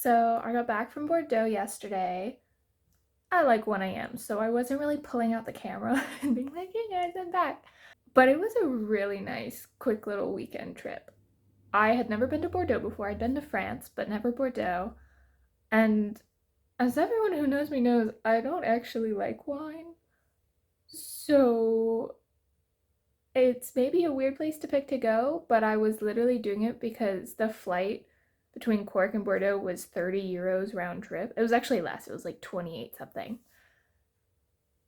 So I got back from Bordeaux yesterday at like 1 a.m. So I wasn't really pulling out the camera and being like, hey guys, I'm back. But it was a really nice, quick little weekend trip. I had never been to Bordeaux before. I'd been to France, but never Bordeaux. And as everyone who knows me knows, I don't actually like wine. So it's maybe a weird place to pick to go, but I was literally doing it because the flight between Cork and Bordeaux was 30 euros round trip. It was actually less, it was like 28 something.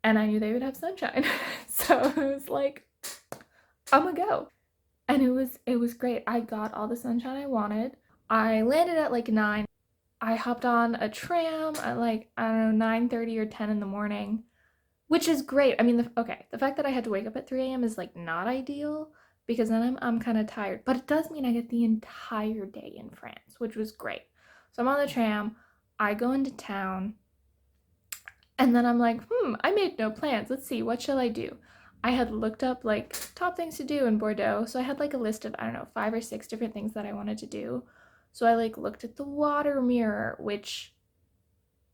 And I knew they would have sunshine. So I was like, I'm gonna go. And it was great. I got all the sunshine I wanted. I landed at like 9. I hopped on a tram at like, I don't know, 9:30 or 10 in the morning, which is great. I mean, the fact that I had to wake up at 3 a.m. is like not ideal because then I'm kind of tired. But it does mean I get the entire day in France, which was great. So I'm on the tram, I go into town, and then I'm like, I made no plans. Let's see, what shall I do? I had looked up like top things to do in Bordeaux. So I had like a list of, I don't know, 5 or 6 different things that I wanted to do. So I like looked at the water mirror, which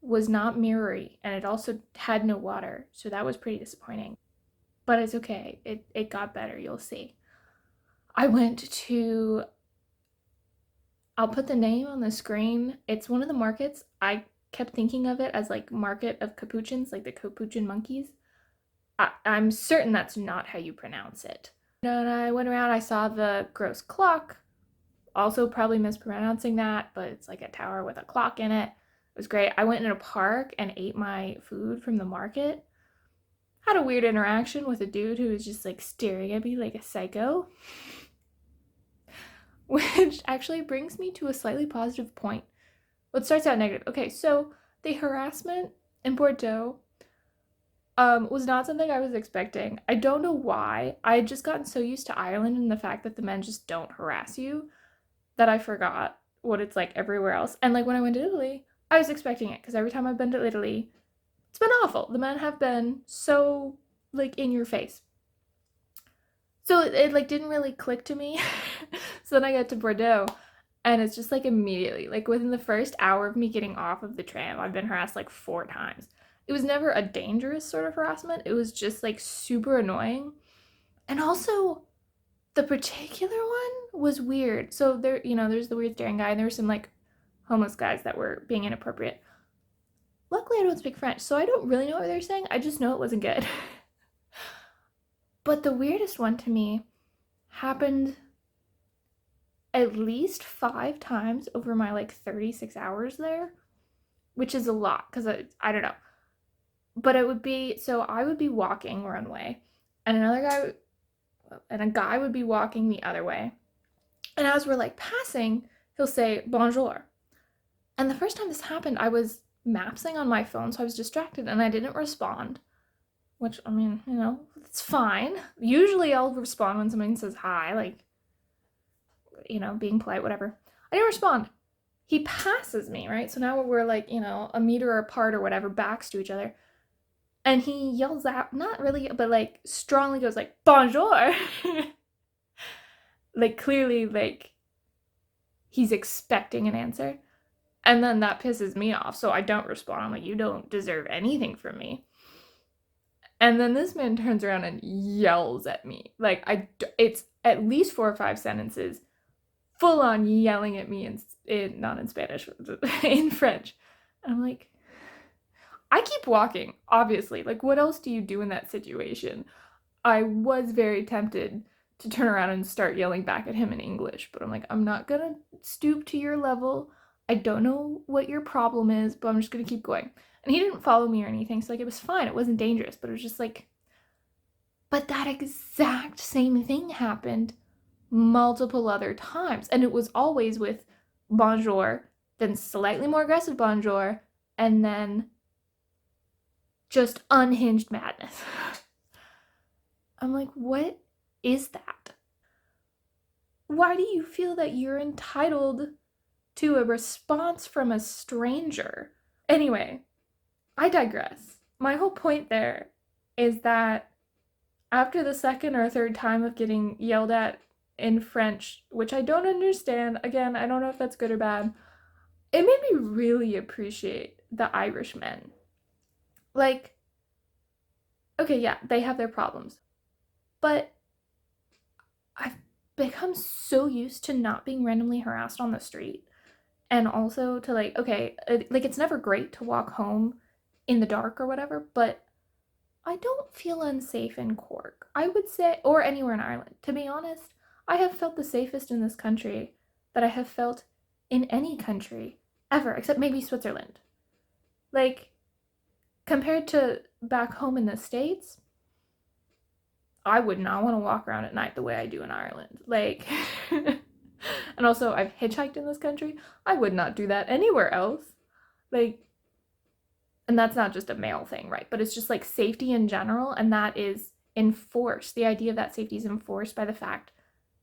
was not mirrory, and it also had no water. So that was pretty disappointing. But it's okay. It got better, you'll see. I went to I'll put the name on the screen. It's one of the markets. I kept thinking of it as like market of capuchins, like the capuchin monkeys. I'm certain that's not how you pronounce it. And I went around, I saw the gross clock, also probably mispronouncing that, but it's like a tower with a clock in it. It was great. I went in a park and ate my food from the market. Had a weird interaction with a dude who was just like staring at me like a psycho, which actually brings me to a slightly positive point. Well, it starts out negative. Okay, so the harassment in Bordeaux was not something I was expecting. I don't know why. I had just gotten so used to Ireland and the fact that the men just don't harass you that I forgot what it's like everywhere else. And like when I went to Italy, I was expecting it because every time I've been to Italy, it's been awful. The men have been so like in your face. So it like didn't really click to me. So then I got to Bordeaux and it's just like immediately, like within the first hour of me getting off of the tram, I've been harassed like 4 times. It was never a dangerous sort of harassment. It was just like super annoying. And also the particular one was weird. So there, there's the weird staring guy and there were some like homeless guys that were being inappropriate. Luckily I don't speak French, so I don't really know what they're saying. I just know it wasn't good. But the weirdest one to me happened at least 5 times over my like 36 hours there, which is a lot because I don't know. But it would be so I would be walking one way, and a guy would be walking the other way. And as we're like passing, he'll say bonjour. And the first time this happened, I was mapsing on my phone, so I was distracted and I didn't respond. Which, I mean, it's fine. Usually I'll respond when someone says hi, like, being polite, whatever. I didn't respond. He passes me, right? So now we're like, a meter apart or whatever, backs to each other. And he yells out, not really, but like strongly goes like, bonjour. Like clearly like he's expecting an answer. And then that pisses me off. So I don't respond. I'm like, you don't deserve anything from me. And then this man turns around and yells at me. Like it's at least 4 or 5 sentences full on yelling at me in not in Spanish, in French. And I'm like, I keep walking, obviously. Like, what else do you do in that situation? I was very tempted to turn around and start yelling back at him in English, but I'm like, I'm not gonna stoop to your level. I don't know what your problem is, but I'm just gonna keep going. And he didn't follow me or anything, so like it was fine. It wasn't dangerous, but it was just like, but that exact same thing happened multiple other times. And it was always with bonjour, then slightly more aggressive bonjour, and then just unhinged madness. I'm like, what is that? Why do you feel that you're entitled to a response from a stranger? Anyway, I digress. My whole point there is that after the second or third time of getting yelled at in French, which I don't understand, again, I don't know if that's good or bad, it made me really appreciate the Irishmen. Like, okay, yeah, they have their problems, but I've become so used to not being randomly harassed on the street. And also to like, okay, like it's never great to walk home in the dark or whatever, but I don't feel unsafe in Cork. I would say, or anywhere in Ireland. To be honest, I have felt the safest in this country that I have felt in any country ever, except maybe Switzerland. Like, compared to back home in the States, I would not want to walk around at night the way I do in Ireland. Like, and also, I've hitchhiked in this country. I would not do that anywhere else. Like, and that's not just a male thing, right? But it's just like safety in general, and that is enforced. The idea of that safety is enforced by the fact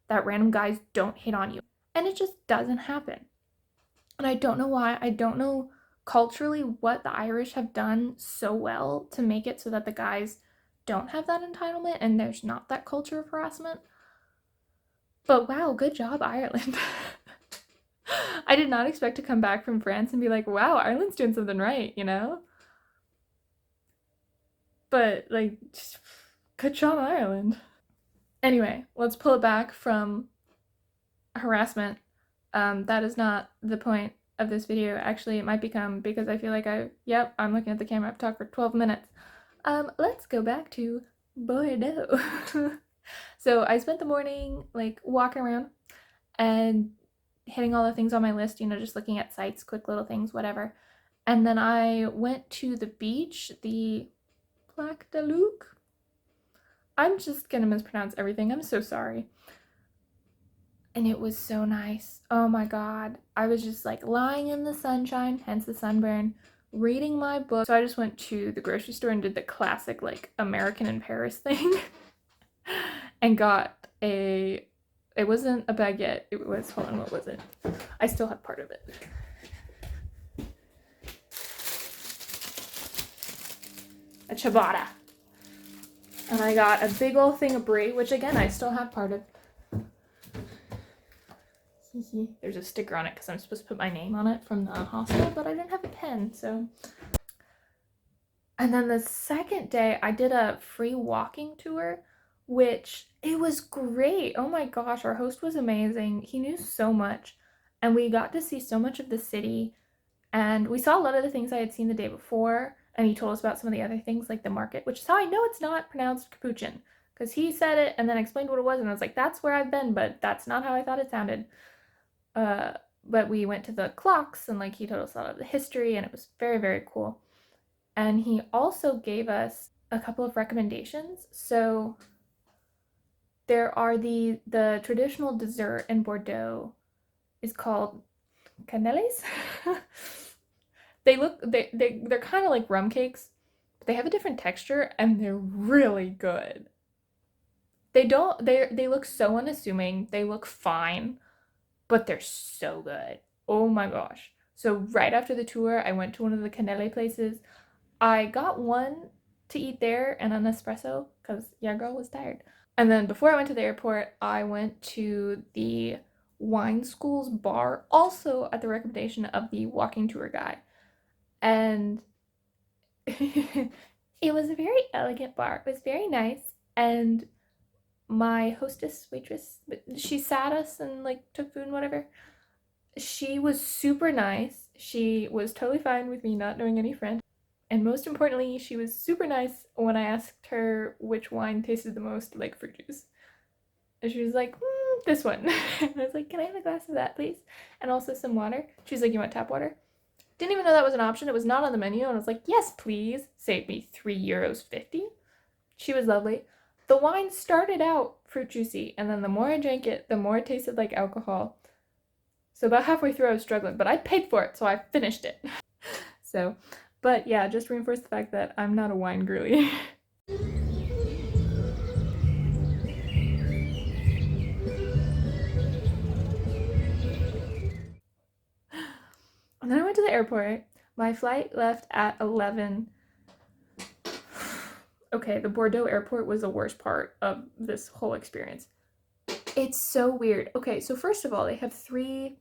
that random guys don't hit on you. And it just doesn't happen. And I don't know why. I don't know culturally what the Irish have done so well to make it so that the guys don't have that entitlement and there's not that culture of harassment. But wow, good job, Ireland. I did not expect to come back from France and be like, wow, Ireland's doing something right, you know? But, like, just, good job, Ireland. Anyway, let's pull it back from harassment. That is not the point of this video. Actually, it might become, because I feel like I'm looking at the camera, I've talked for 12 minutes. Let's go back to Bordeaux. So I spent the morning, like, walking around and hitting all the things on my list, you know, just looking at sites, quick little things, whatever. And then I went to the beach, the Plaque de Luc. I'm just gonna mispronounce everything. I'm so sorry. And it was so nice. Oh my god. I was just like lying in the sunshine, hence the sunburn, reading my book. So I just went to the grocery store and did the classic like American in Paris thing and got it wasn't a baguette. It was, hold on, what was it? I still have part of it. A ciabatta. And I got a big old thing of brie, which again, I still have part of. There's a sticker on it because I'm supposed to put my name on it from the hostel, but I didn't have a pen, so. And then the second day, I did a free walking tour, which it was great. Oh my gosh, our host was amazing. He knew so much, and we got to see so much of the city, and we saw a lot of the things I had seen the day before, and he told us about some of the other things like the market, which is how I know it's not pronounced capuchin, because he said it and then explained what it was, and I was like, that's where I've been, but that's not how I thought it sounded. But we went to the clocks and like he told us a lot of the history and it was very, very cool. And he also gave us a couple of recommendations. So there are the traditional dessert in Bordeaux is called canelles. They're kind of like rum cakes, but they have a different texture and they're really good. They look so unassuming. They look fine, but they're so good. Oh my gosh. So right after the tour, I went to one of the cannelle places. I got one to eat there and an espresso because yeah, girl was tired. And then before I went to the airport, I went to the wine school's bar, also at the recommendation of the walking tour guy. And it was a very elegant bar. It was very nice. And my hostess, waitress, she sat us and like took food and whatever. She was super nice. She was totally fine with me not knowing any French. And most importantly, she was super nice when I asked her which wine tasted the most like fruit juice. And she was like, this one. And I was like, can I have a glass of that, please? And also some water. She was like, you want tap water? Didn't even know that was an option. It was not on the menu. And I was like, yes, please. Saved me €3.50. She was lovely. The wine started out fruit juicy, and then the more I drank it, the more it tasted like alcohol. So about halfway through I was struggling, but I paid for it, so I finished it. So, but yeah, just reinforce the fact that I'm not a wine girly. And then I went to the airport. My flight left at 11. Okay, the Bordeaux airport was the worst part of this whole experience. It's so weird. Okay, so first of all, they have 3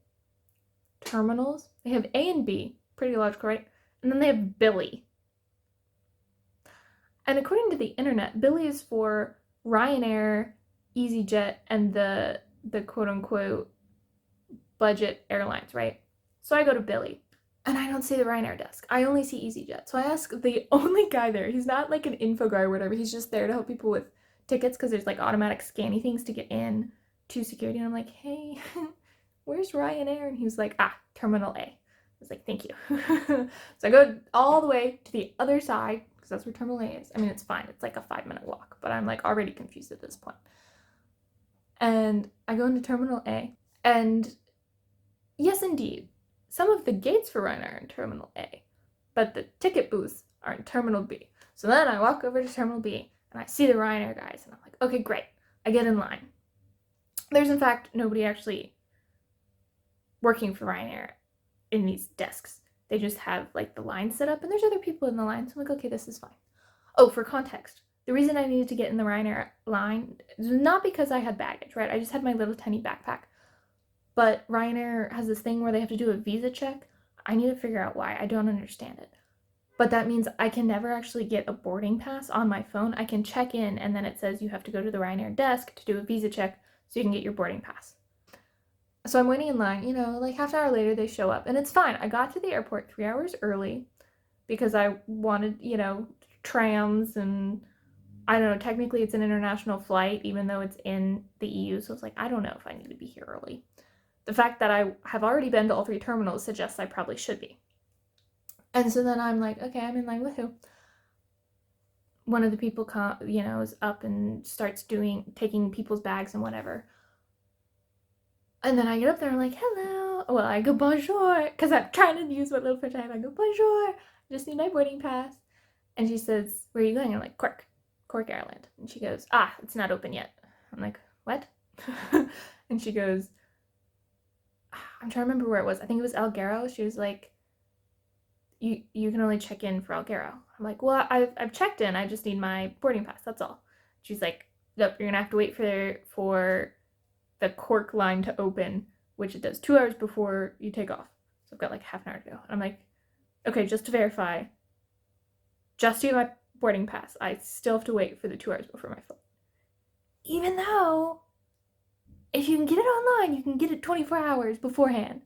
terminals. They have A and B, pretty logical, right? And then they have Billy. And according to the internet, Billy is for Ryanair, EasyJet, and the quote unquote budget airlines, right? So I go to Billy and I don't see the Ryanair desk. I only see EasyJet. So I ask the only guy there. He's not like an info guy or whatever. He's just there to help people with tickets because there's like automatic scanning things to get in to security. And I'm like, hey, where's Ryanair? And he was like, Terminal A. I was like, thank you. So I go all the way to the other side because that's where Terminal A is. I mean, it's fine. It's like a 5-minute walk, but I'm like already confused at this point. And I go into Terminal A, and yes, indeed, some of the gates for Ryanair are in Terminal A, but the ticket booths are in Terminal B. So then I walk over to Terminal B, and I see the Ryanair guys, and I'm like, okay, great. I get in line. There's, in fact, nobody actually working for Ryanair in these desks. They just have, like, the line set up, and there's other people in the line, so I'm like, okay, this is fine. Oh, for context, the reason I needed to get in the Ryanair line is not because I had baggage, right? I just had my little tiny backpack. But Ryanair has this thing where they have to do a visa check. I need to figure out why. I don't understand it. But that means I can never actually get a boarding pass on my phone. I can check in, and then it says you have to go to the Ryanair desk to do a visa check so you can get your boarding pass. So I'm waiting in line, like half an hour later they show up, and it's fine. I got to the airport 3 hours early because I wanted, trams, and I don't know, technically it's an international flight even though it's in the EU, so it's like, I don't know if I need to be here early. The fact that I have already been to all 3 terminals suggests I probably should be. And so then I'm like, okay, I'm in line with who? One of the people, is up and starts taking people's bags and whatever. And then I get up there and I'm like, hello. Well, I go bonjour, because I'm trying to use what little French I have. I go bonjour, I just need my boarding pass. And she says, where are you going? I'm like, Cork Airland. And she goes, it's not open yet. I'm like, what? And she goes, I'm trying to remember where it was. I think it was Alghero. She was like, you can only check in for Alghero. I'm like, well, I've checked in. I just need my boarding pass. That's all. She's like, nope, you're gonna have to wait for the Cork line to open, which it does 2 hours before you take off. So I've got like half an hour to go. And I'm like, okay, just to verify, just to get my boarding pass, I still have to wait for the 2 hours before my flight. Even though if you can get it online, you can get it 24 hours beforehand.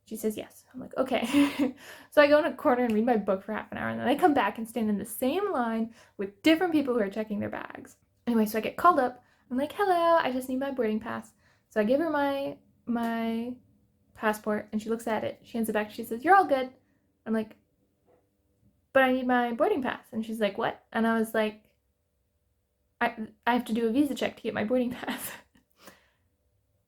She says yes. I'm like, okay. So I go in a corner and read my book for half an hour, and then I come back and stand in the same line with different people who are checking their bags. Anyway, so I get called up. I'm like, hello, I just need my boarding pass. So I give her my passport, and she looks at it. She hands it back. She says, you're all good. I'm like, but I need my boarding pass. And she's like, what? And I was like, I have to do a visa check to get my boarding pass.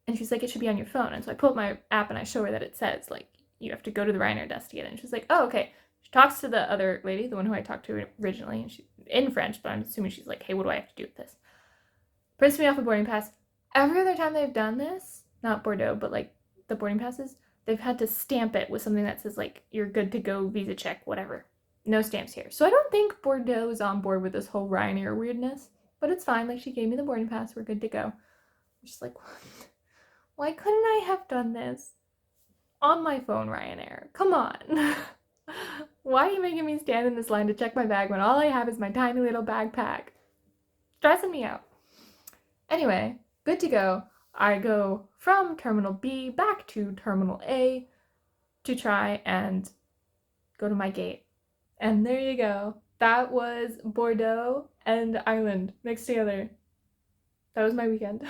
And she's like, it should be on your phone. And so I pull up my app and I show her that it says, like, you have to go to the Ryanair desk to get it. And she's like, oh, okay. She talks to the other lady, the one who I talked to originally, and she in French, but I'm assuming she's like, hey, what do I have to do with this? Prints me off a boarding pass. Every other time they've done this, not Bordeaux, but like the boarding passes, they've had to stamp it with something that says, like, you're good to go, visa check, whatever. No stamps here. So I don't think Bordeaux is on board with this whole Ryanair weirdness, but it's fine. Like, she gave me the boarding pass. We're good to go. I'm just like, what? Why couldn't I have done this on my phone, Ryanair? Come on. Why are you making me stand in this line to check my bag when all I have is my tiny little backpack? Stressing me out. Anyway, good to go. I go from Terminal B back to Terminal A to try and go to my gate. And there you go. That was Bordeaux and Ireland mixed together. That was my weekend.